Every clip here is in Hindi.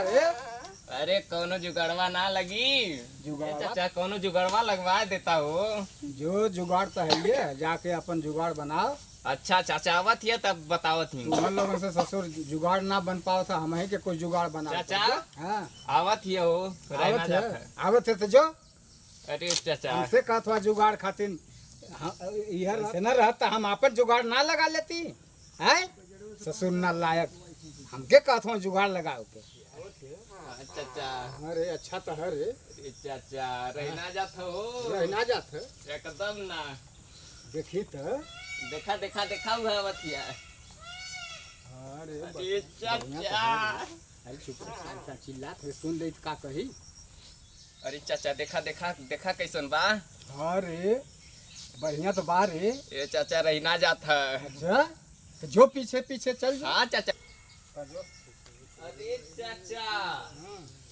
रे? अरे कौनो जुगाड़वा ना लगी। जुगाड़ चाचा कौनो जुगाड़वा लगवा देता हो। जो जुगाड़ तो है ये, जाके अपन जुगाड़ बनाओ। अच्छा चाचा आवत हिय तब बतावत ही। तुम लोगों से ससुर जुगाड़ ना बन पाओ था, हम ही के कुछ जुगाड़ बना। चाचा हाँ आवत हिय हो। रहना आवत जात है, है। आवत है तो जो अरे चाचा हमसे कहत हुआ जुगाड़ खातिर यह से न रहता हम अपन जुगाड़ ना लगा लेती है। ससुर ना लायक हमके कहत हुआ जुगाड़ लगाओ के। चाचा अरे अच्छा तो है रे। अरे चाचा रहना जात हो। रहना जात है एकदम ना। देखी तो देखा देखा देखा हुआ आवत हिय। अरे अरे चाचा अरे चुप रह, चिल्लात है, सुन ले का कही। अरे चाचा देखा देखा देखा कैसन बा। अरे बढ़िया तो बार रे। ये चाचा रहना जात है। अच्छा तो जो पीछे पीछे चल जा। हाँ चाचा। जो अरे चाचा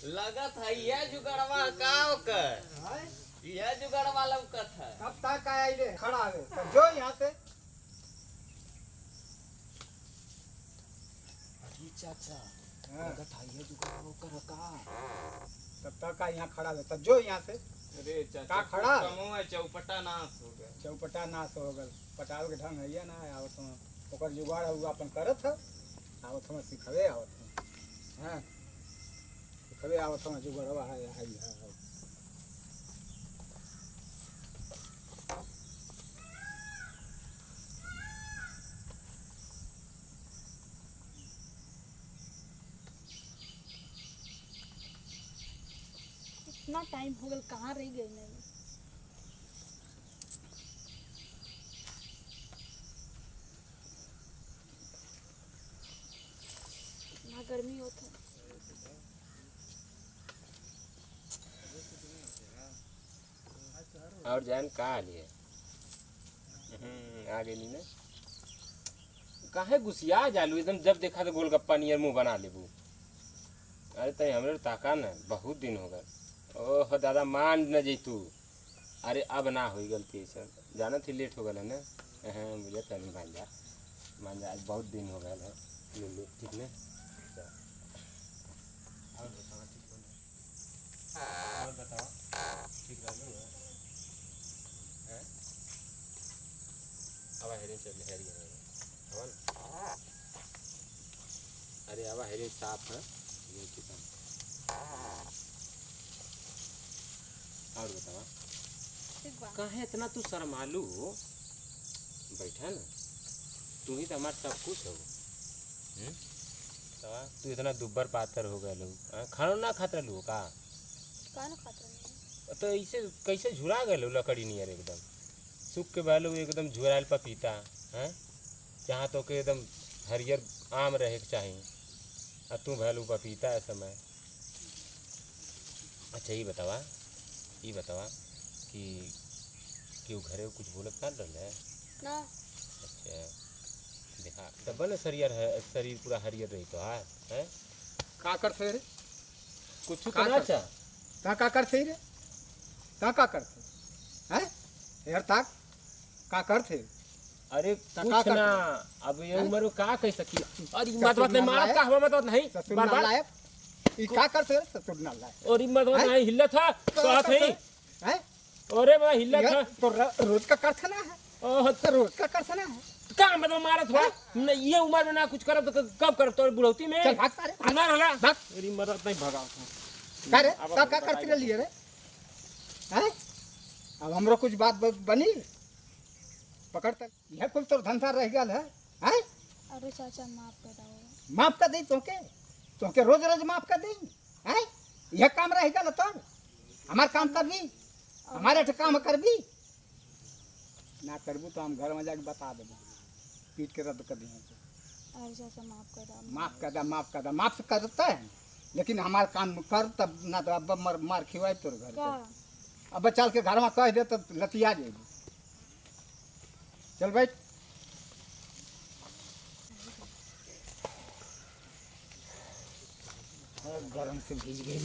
लगत है यह जुगाड़वा का ओकर। यह जुगाड़वा लौकत है। कब तक आया रे खड़ा है तो जो यहाँ से। अरे चाचा हाँ, लगत है यह जुगाड़वा ओकर का। तब तक का यहाँ खड़ा है तब जो यहाँ से। अरे चाचा का खड़ा? कमो चौपटा नाश हो गया। चौपटा नाश हो गल, पटाल के ढंग है ना आवत हम ओकर जुगाड़ हुआ अपन करत है। आवत हम सिखवे आवत हम। हाँ सिखवे आवत हम जुगाड़वा है। इतना टाइम हो गया कहाँ रह गई नहीं। इतना गर्मी होता है। और जान का लिए आ गई ना। काहे गुस्सिया जालू एकदम, जब देखा तो गोलगप्पा नियर मुंह बना लेबू। अरे तय हमरे ताका न बहुत दिन हो गए। ओह दादा मान न जैतू। अरे अब ना हो गलती ऐसा जाना थी, लेट हो गया है ना। हाँ मुझे तनी मान जा आज बहुत दिन हो गया है। ले ले ठीक ना। और बताओ ठीक रहो। अब हेरे चल हेरी हवन। अरे अब हेरे साफ है ये किसान। और बतावा ठीक बा। कहे इतना तू शर्मालू हो। बैठा ना, तू ही तो हमारा सब कुछ हो। तू इतना दुब्बर पातर हो गए लोग। खाना ना खाता लू का का ना खाता नहीं। तो ऐसे कैसे झुरा गए लकड़ी नियर एकदम सूख के बहलू एकदम झुराल पपीता है। जहाँ तो के एकदम हरियर आम रहे के चाहिए और तू भैलू पपीता है समय। अच्छा ये बतावा कि क्यों घरे कुछ बोलत ना रहे ना। अच्छा देखा डबल है शरीर पूरा हरियर रही तो है का करते रे? कुछ का करना अच्छा ता का करते रे? ता का करते हैं यार? ता का करते? अरे का कुछ ना। अब ये उम्र में का कह सकी। अरे मत नहीं मारत का हवा मत नहीं ससुर बार ना बार। लायक ई का करते रे? ससुर ना लायक और मत नहीं हिल्लत था कहत है। हैं? अरे मैं हिल्लत यह था तो रोज का करथना है। ओह तो रोज का करथना है। का मतलब मारत हुआ नहीं। ये उम्र में ना कुछ करब तो कब करब तो बुढ़ौती में चल भाग सारे भाग। ना रहला। भाग। मेरी मदद नहीं भगाओ का रे? ता का करते लिए रे? हैं? अब हमरो कुछ बात बनी पकड़ तक यह कुल तो धंधा रह गया है। हैं? अरे चाचा माफ कर दो। माफ कर दी तोके रोज रोज माफ कर दी। हैं? यह काम रह गया तो हमार काम कर दी, हमारे तो काम कर भी ना करबू तो हम घर में जाके बता देबू, पीट के रद्द कर दी। अरे चाचा माफ कर दो। माफ कर माफ करता है लेकिन हमारे काम कर तब ना तो अब मार खिवाए तोर घर का पे। अब चल के घर में कह दे तो लतिया जाएगी। चल बैठ। गरम से भीज गई।